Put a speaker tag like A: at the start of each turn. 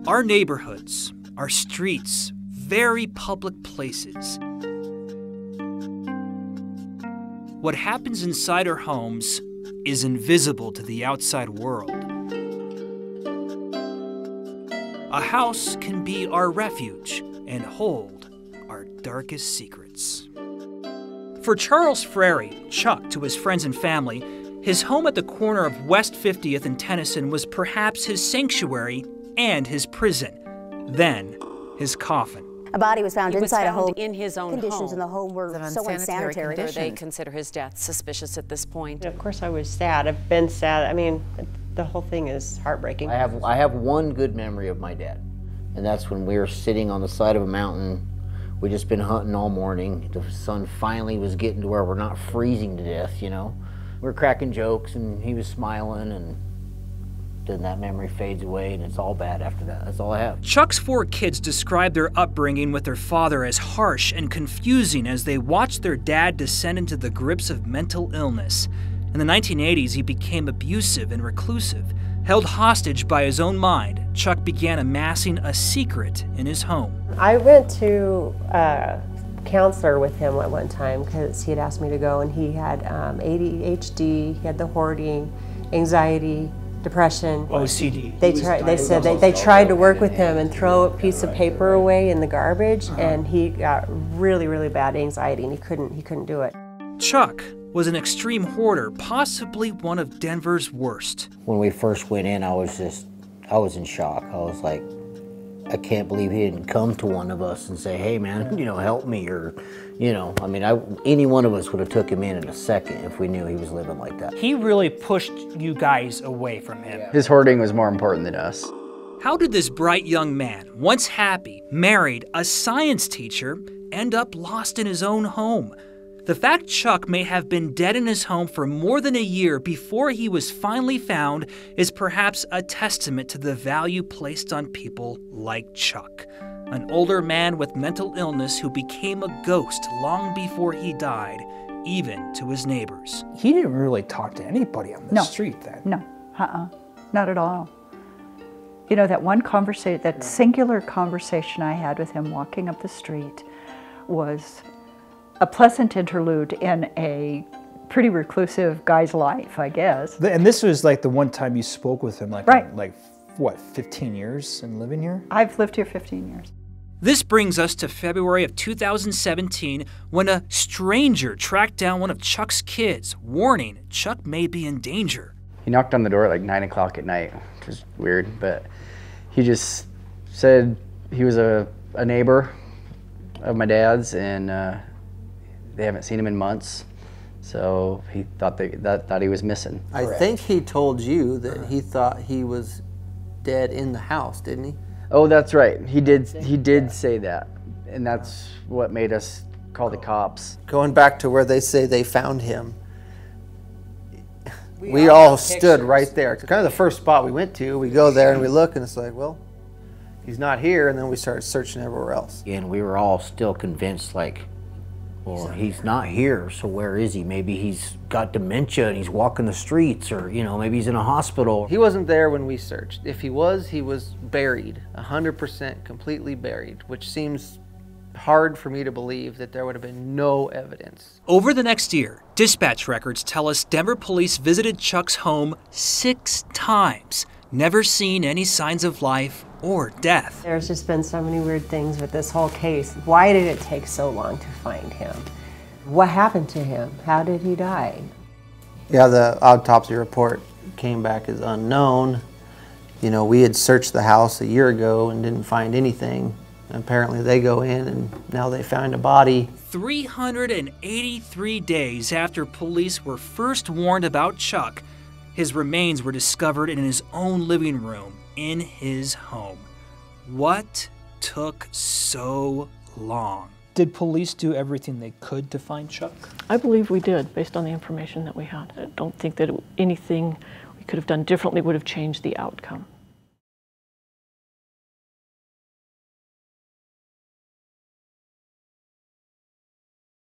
A: Our neighborhoods, our streets, very public places. What happens inside our homes is invisible to the outside world. A house can be our refuge and hold our darkest secrets. For Charles Frary, Chuck to his friends and family, his home at the corner of West 50th and Tennyson was perhaps his sanctuary and his prison, then his coffin.
B: A body was found inside a home.
C: In his own
B: Conditions
C: home.
B: in the home were so unsanitary.
C: They consider his death suspicious at this point.
D: Of course I was sad. I've been sad. I mean, the whole thing is heartbreaking.
E: I have one good memory of my dad, and that's when we were sitting on the side of a mountain. We'd just been hunting all morning. The sun finally was getting to where we're not freezing to death, you know. We're cracking jokes and he was smiling, and then that memory fades away and it's all bad after that. That's all I have.
A: Chuck's 4 kids describe their upbringing with their father as harsh and confusing as they watched their dad descend into the grips of mental illness. In the 1980s, he became abusive and reclusive. Held hostage by his own mind, Chuck began amassing a secret in his home.
D: I went to a counselor with him at one time because he had asked me to go, and he had ADHD, he had the hoarding, anxiety, depression.
A: OCD.
D: They tried to work with him and throw a piece of paper away in the garbage, and he got really, really bad anxiety, and he couldn't do it.
A: Chuck was an extreme hoarder, possibly one of Denver's worst.
E: When we first went in, I was in shock. I was like, I can't believe he didn't come to one of us and say, hey man, you know, help me, or, you know, I mean, any one of us would have took him in a second if we knew he was living like that.
A: He really pushed you guys away from him.
F: His hoarding was more important than us.
A: How did this bright young man, once happy, married, a science teacher, end up lost in his own home? The fact Chuck may have been dead in his home for more than a year before he was finally found is perhaps a testament to the value placed on people like Chuck, an older man with mental illness who became a ghost long before he died, even to his neighbors.
G: He didn't really talk to anybody on the street then.
H: No, not at all. You know, that one conversation, that singular conversation I had with him walking up the street was a pleasant interlude in a pretty reclusive guy's life, I guess.
G: And this was like the one time you spoke with him, like,
H: right.
G: Like what, 15 years and living here?
H: I've lived here 15 years.
A: This brings us to February of 2017, when a stranger tracked down one of Chuck's kids, warning Chuck may be in danger.
F: He knocked on the door at like 9 o'clock at night, which is weird, but he just said he was a neighbor of my dad's, and they haven't seen him in months, so he thought thought he was missing.
I: I think he told you that he thought he was dead in the house, didn't he?
F: Oh, that's right. He did say that, and that's what made us call the cops.
I: Going back to where they say they found him, we all stood right there. It's kind of the first spot we went to. We go there and we look, and it's like, well, he's not here, and then we started searching everywhere else.
E: And we were all still convinced, like, well, he's not here, so where is he? Maybe he's got dementia and he's walking the streets, or, you know, maybe he's in a hospital.
I: He wasn't there when we searched. If he was buried, 100% completely buried, which seems hard for me to believe that there would have been no evidence.
A: Over the next year, dispatch records tell us Denver police visited Chuck's home 6 times, never seen any signs of life or death.
D: There's just been so many weird things with this whole case. Why did it take so long to find him? What happened to him? How did he die?
I: Yeah, the autopsy report came back as unknown. You know, we had searched the house a year ago and didn't find anything. Apparently they go in and now they found a body.
A: 383 days after police were first warned about Chuck, his remains were discovered in his own living room in his home. What took so long?
G: Did police do everything they could to find Chuck?
J: I believe we did, based on the information that we had. I don't think that anything we could have done differently would have changed the outcome.